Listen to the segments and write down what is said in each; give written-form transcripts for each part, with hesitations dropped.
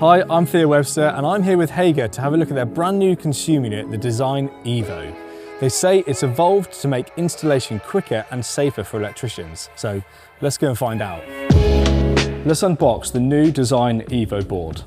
Hi, I'm Theo Webster and I'm here with Hager to have a look at their brand new consumer unit, the Design Evo. They say it's evolved to make installation quicker and safer for electricians. So let's go and find out. Let's unbox the new Design Evo board.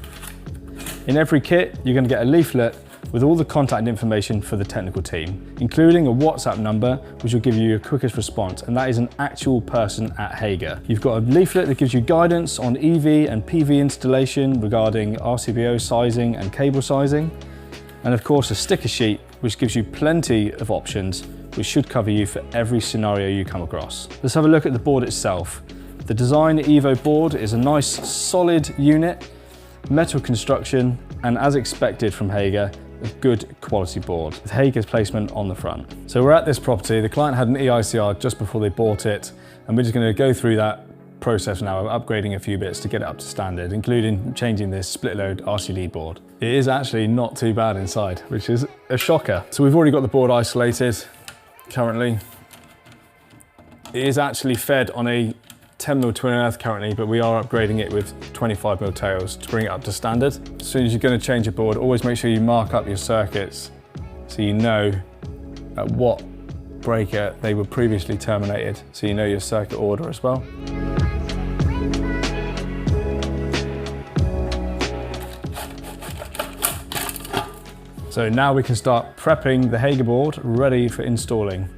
In every kit, you're going to get a leaflet with all the contact information for the technical team, including a WhatsApp number, which will give you your quickest response, and that is an actual person at Hager. You've got a leaflet that gives you guidance on EV and PV installation regarding RCBO sizing and cable sizing, and of course a sticker sheet, which gives you plenty of options, which should cover you for every scenario you come across. Let's have a look at the board itself. The Design Evo board is a nice solid unit, metal construction, and as expected from Hager, a good quality board with Hager's placement on the front. So we're at this property. The client had an EICR just before they bought it, and we're just going to go through that process now of upgrading a few bits to get it up to standard, including changing this split load RCD board. It is actually not too bad inside, which is a shocker. So we've already got the board isolated currently. It is actually fed on a 10mm twin earth currently, but we are upgrading it with 25mm tails to bring it up to standard. As soon as you're going to change a board, always make sure you mark up your circuits so you know at what breaker they were previously terminated, so you know your circuit order as well. So now we can start prepping the Hager board ready for installing.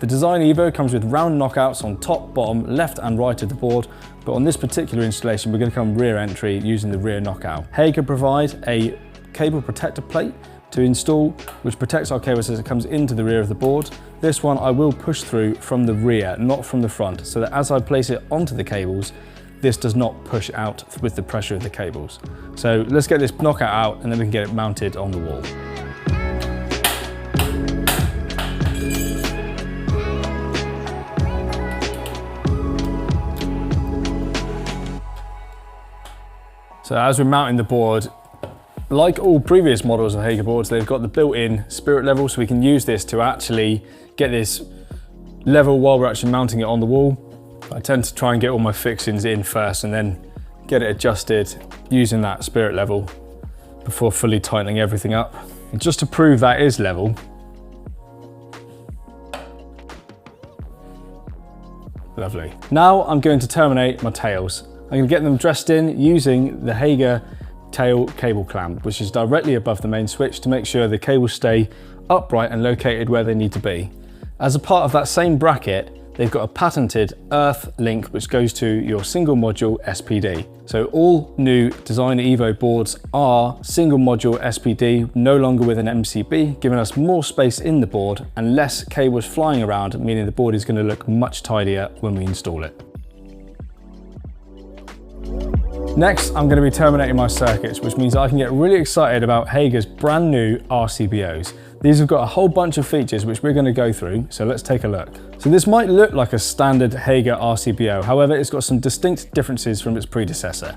The Design Evo comes with round knockouts on top, bottom, left and right of the board, but on this particular installation we're going to come rear entry using the rear knockout. Hager provide a cable protector plate to install, which protects our cable as it comes into the rear of the board. This one I will push through from the rear, not from the front, so that as I place it onto the cables, this does not push out with the pressure of the cables. So let's get this knockout out and then we can get it mounted on the wall. So as we're mounting the board, like all previous models of Hager boards, they've got the built-in spirit level, so we can use this to actually get this level while we're actually mounting it on the wall. I tend to try and get all my fixings in first and then get it adjusted using that spirit level before fully tightening everything up. And just to prove that is level, lovely. Now I'm going to terminate my tails. I'm going to get them dressed in using the Hager tail cable clamp, which is directly above the main switch to make sure the cables stay upright and located where they need to be. As a part of that same bracket, they've got a patented earth link which goes to your single module SPD. So all new Design Evo boards are single module SPD, no longer with an MCB, giving us more space in the board and less cables flying around, meaning the board is going to look much tidier when we install it. Next, I'm going to be terminating my circuits, which means I can get really excited about Hager's brand new RCBOs. These have got a whole bunch of features which we're going to go through, so let's take a look. So this might look like a standard Hager RCBO, however it's got some distinct differences from its predecessor.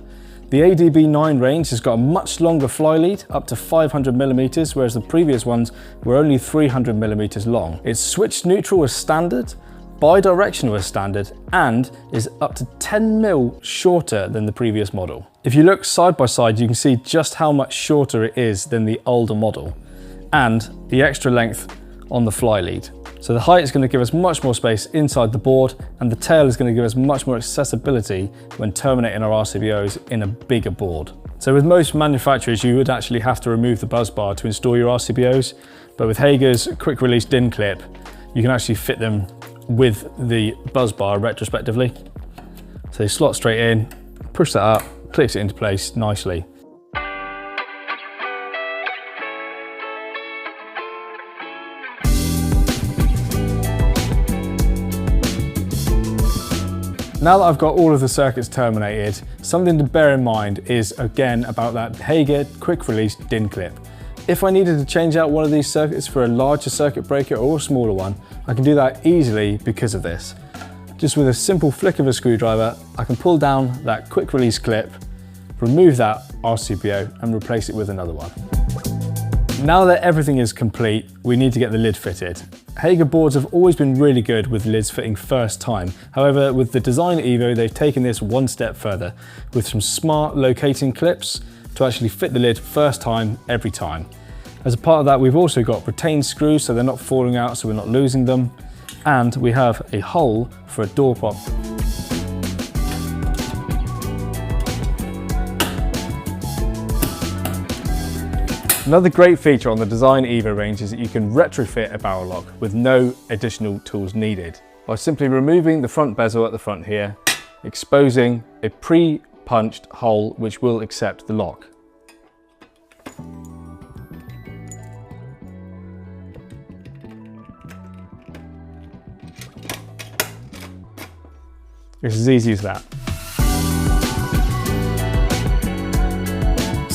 The ADB9 range has got a much longer fly lead, up to 500mm, whereas the previous ones were only 300mm long. It's switched neutral as standard, bi-directional as standard, and is up to 10mm shorter than the previous model. If you look side by side, you can see just how much shorter it is than the older model, and the extra length on the fly lead. So the height is going to give us much more space inside the board, and the tail is going to give us much more accessibility when terminating our RCBOs in a bigger board. So with most manufacturers, you would actually have to remove the buzz bar to install your RCBOs, but with Hager's quick release DIN clip, you can actually fit them with the buzz bar retrospectively. So they slot straight in, push that up, clicks it into place nicely. Now that I've got all of the circuits terminated, something to bear in mind is again about that Hager quick release DIN clip. If I needed to change out one of these circuits for a larger circuit breaker or a smaller one, I can do that easily because of this. Just with a simple flick of a screwdriver, I can pull down that quick release clip, remove that RCBO and replace it with another one. Now that everything is complete, we need to get the lid fitted. Hager boards have always been really good with lids fitting first time. However, with the Design Evo, they've taken this one step further with some smart locating clips to actually fit the lid first time, every time. As a part of that, we've also got retained screws so they're not falling out, so we're not losing them. And we have a hole for a door pop. Another great feature on the Design Evo range is that you can retrofit a barrel lock with no additional tools needed by simply removing the front bezel at the front here, exposing a pre-punched hole which will accept the lock. It's as easy as that.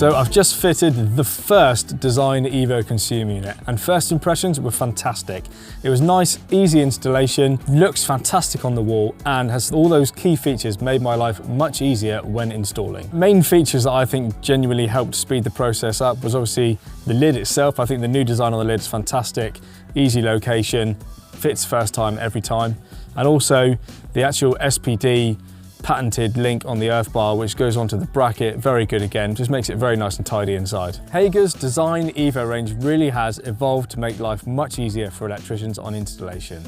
So I've just fitted the first Design Evo consumer unit, and first impressions were fantastic. It was nice, easy installation, looks fantastic on the wall, and has all those key features made my life much easier when installing. Main features that I think genuinely helped speed the process up was obviously the lid itself. I think the new design on the lid is fantastic, easy location, fits first time every time, and also the actual SPD patented link on the earth bar which goes onto the bracket, very good again, just makes it very nice and tidy inside. Hager's Design Evo range really has evolved to make life much easier for electricians on installation.